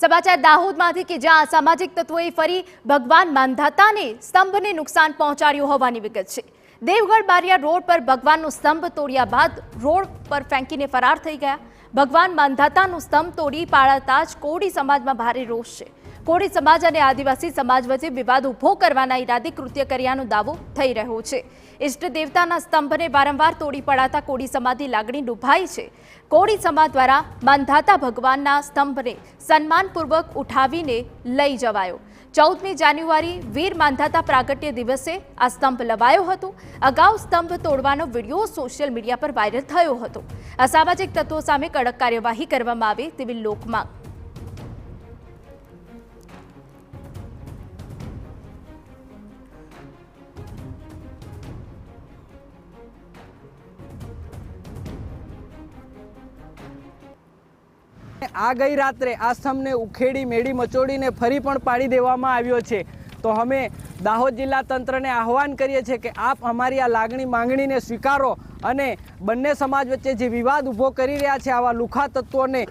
સમાચાર દાહોદમાંથી કે જ્યાં અસામાજિક તત્વોએ ફરી ભગવાન માંધાતાને સ્તંભને નુકસાન પહોંચાડ્યું હોવાની વિગત છે। દેવગઢ બારિયા રોડ પર ભગવાનનો સ્તંભ તોડ્યા બાદ રોડ પર ફેંકીને ફરાર થઈ ગયા। ભગવાન માંધાતાનો સ્તંભ તોડી પાડતા જ કોળી સમાજમાં ભારે રોષ છે। કોળી સમાજ અને આદિવાસી સમાજ વચ્ચે વિવાદ ઉભો કરવાના ઈરાદે કૃત્ય કર્યાનો દાવો થઈ રહ્યો છે। ઇષ્ટ દેવતાના સ્તંભને વારંવાર તોડી પડાતા કોળી સમાજની લાગણી ડૂબાઈ છે। કોળી સમાજ દ્વારા માંધાતા ભગવાનના સ્તંભને સન્માનપૂર્વક ઉઠાવીને લઈ જવાયો। 14મી જાન્યુઆરી વીર માંધાતા પ્રાગટ્ય દિવસે આ સ્તંભ લવાયો હતો। અગાઉ સ્તંભ તોડવાનો વિડીયો સોશિયલ મીડિયા પર વાયરલ થયો હતો। અસામાજિક તત્વો સામે કડક કાર્યવાહી કરવામાં આવે તેવી લોકમાંગ। આ ગઈ રાત્રે આ સ્તંભને ઉખેડી મેળી મચોડીને ફરી પણ પાડી દેવામાં આવ્યો છે। તો અમે દાહોદ જિલ્લા તંત્રને આહવાન કરીએ છીએ કે આપ અમારી આ લાગણી માંગણીને સ્વીકારો અને બંને સમાજ વચ્ચે જે વિવાદ ઊભો કરી રહ્યા છે આવા લુખા તત્વોને